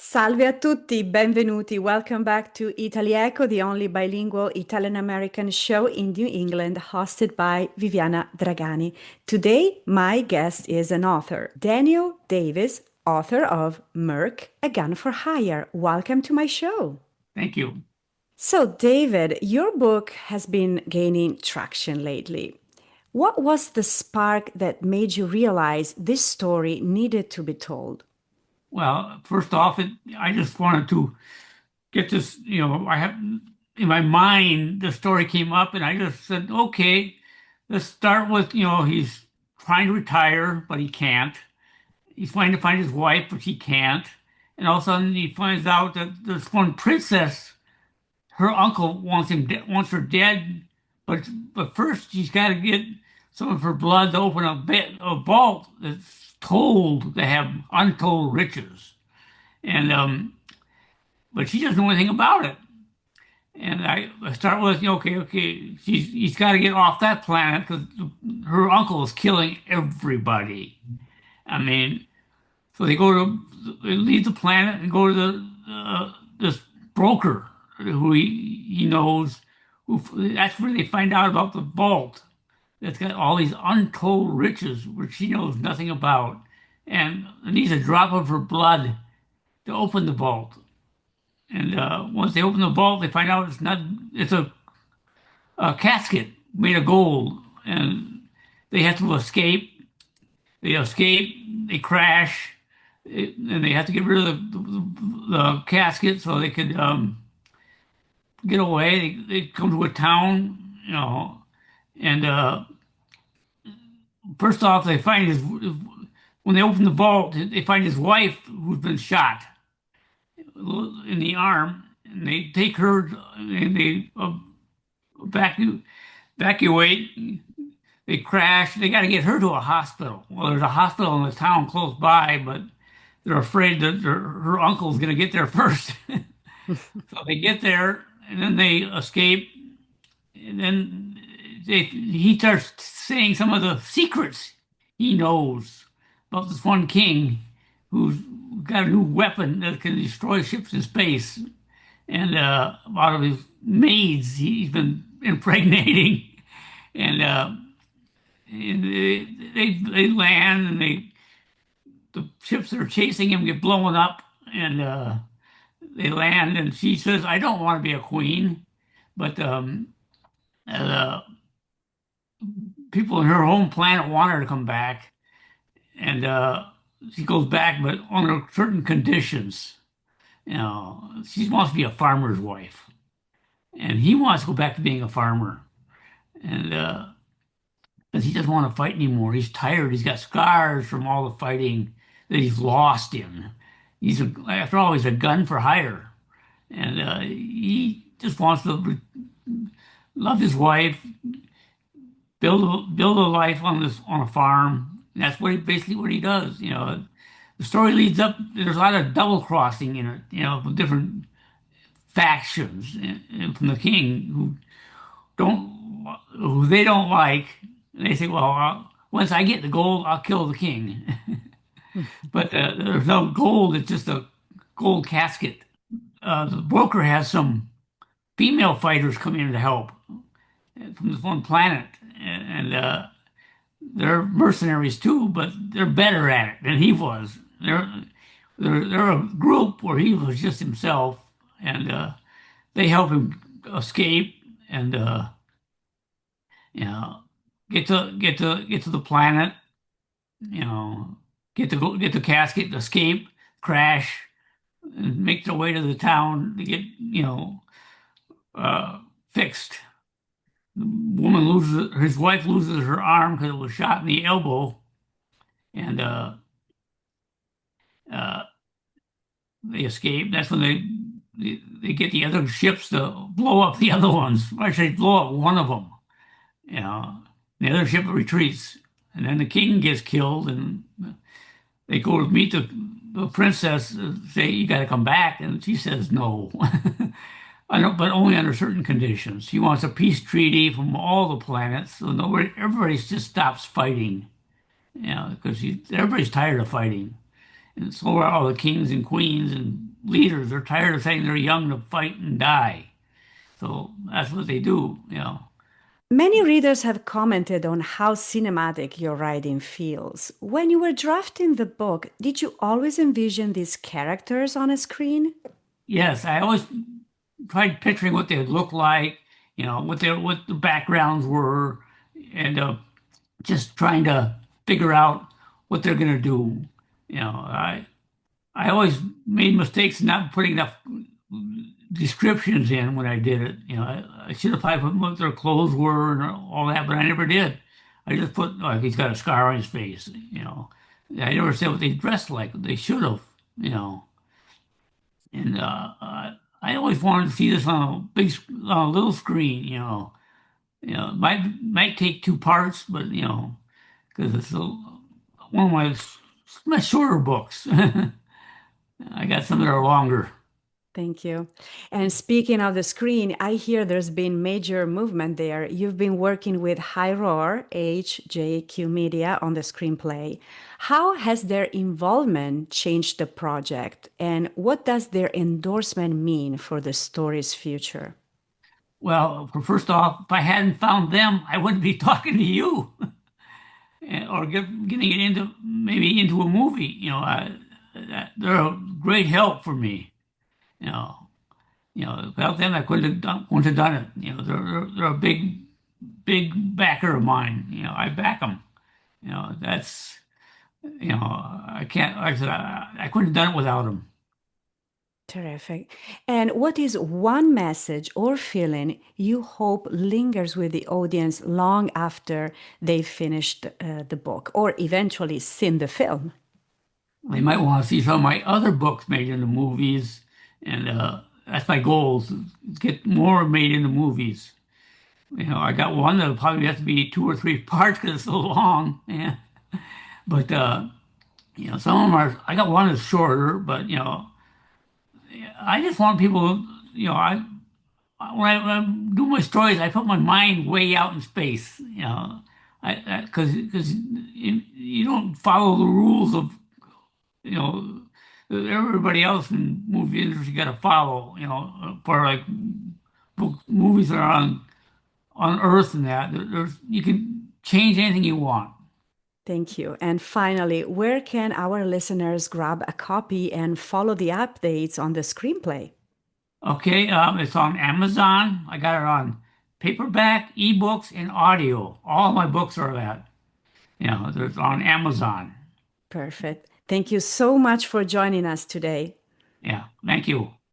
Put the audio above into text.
Salve a tutti, benvenuti. Welcome back to Itali-Echo, the only bilingual Italian-American show in New England, hosted by Viviana Dragani. Today, my guest is an author, Daniel Davis, author of Merc, A Gun for Hire. Welcome to my show. Thank you. So, David, your book has been gaining traction lately. What was the spark that made you realize this story needed to be told? Well, first off, I just wanted to get this, I have in my mind, the story came up and I just said, okay, let's start with, he's trying to retire, but he can't. He's trying to find his wife, but he can't. And all of a sudden he finds out that this one princess, her uncle wants her dead, but first she's got to get some of her blood to open a vault that's told to have untold riches. And but she doesn't know anything about it. And I start with, okay, he's got to get off that planet because her uncle is killing everybody. I mean, so they leave the planet and go to this broker who he knows. That's where they find out about the vault that's got all these untold riches, which she knows nothing about, and needs a drop of her blood to open the vault. And once they open the vault, they find out it's a casket made of gold, and they have to escape. They escape, they crash, and they have to get rid of the casket so they could get away. They come to a town, and first off, when they open the vault, they find his wife who's been shot in the arm, and they take her and they evacuate. They crash. They got to get her to a hospital. Well, there's a hospital in the town close by, but they're afraid that her uncle's going to get there first. So they get there, and then they escape. And then he starts saying some of the secrets he knows about this one king who's got a new weapon that can destroy ships in space. And a lot of his maids he's been impregnating. And, they land, and the ships that are chasing him get blown up, and they land, and she says, "I don't want to be a queen," but the people on her home planet want her to come back, and she goes back, but under certain conditions. She wants to be a farmer's wife, and he wants to go back to being a farmer, and because he doesn't want to fight anymore. He's tired. He's got scars from all the fighting that he's lost in. After all, he's a gun for hire, and he just wants to love his wife, build a life on a farm. And that's basically what he does. The story leads up. There's a lot of double crossing in it. From different factions and from the king who they don't like. And they say, well, once I get the gold, I'll kill the king. But there's no gold. It's just a gold casket. The broker has some female fighters come in to help from this one planet, and they're mercenaries too, but they're better at it than he was. They're a group where he was just himself, and they help him escape and you know get to the planet, get the casket, escape, crash, and make their way to the town to get fixed. His wife loses her arm because it was shot in the elbow, and uh, they escape. That's when they get the other ships to blow up the other ones. I should blow up one of them. You know, the other ship retreats, and then the king gets killed, and they go to meet the princess, say, "You got to come back," and she says no. But only under certain conditions. She wants a peace treaty from all the planets, so everybody just stops fighting, because everybody's tired of fighting. And so are all the kings and queens and leaders. They're tired of saying they're young to fight and die. So that's what they do. Many readers have commented on how cinematic your writing feels. When you were drafting the book, did you always envision these characters on a screen? Yes, I always tried picturing what they would look like, what the backgrounds were, and just trying to figure out what they're gonna do. You know, I always made mistakes not putting enough descriptions in when I did it. I should have probably put what their clothes were and all that, but I never did. I just put like he's got a scar on his face. I never said what they dressed like. They should have. You know, and I always wanted to see this on a on a little screen. Might take two parts, but because it's one of my shorter books. I got some that are longer. Thank you. And speaking of the screen, I hear there's been major movement there. You've been working with High Roar, HJQ Media on the screenplay. How has their involvement changed the project? And what does their endorsement mean for the story's future? Well, first off, if I hadn't found them, I wouldn't be talking to you or getting it into maybe into a movie. They're a great help for me. You know, without them, I wouldn't have done it. They're a big backer of mine. I back them. That's I can't. Like I said, I couldn't have done it without them. Terrific. And what is one message or feeling you hope lingers with the audience long after they've finished the book or eventually seen the film? They might want to see some of my other books made into movies, and that's my goal, is to get more made into movies. I got one that'll probably have to be two or three parts because it's so long. Yeah. But some of them are. I got one that's shorter, but I just want people. When I do my stories, I put my mind way out in space. I because you don't follow the rules of you know that everybody else in movie industry got to follow. For like movies that are on Earth and that there's you can change anything you want. Thank you. And finally, where can our listeners grab a copy and follow the updates on the screenplay? Okay, it's on Amazon. I got it on paperback, ebooks, and audio. All my books are that. There's on Amazon. Perfect. Thank you so much for joining us today. Yeah, thank you.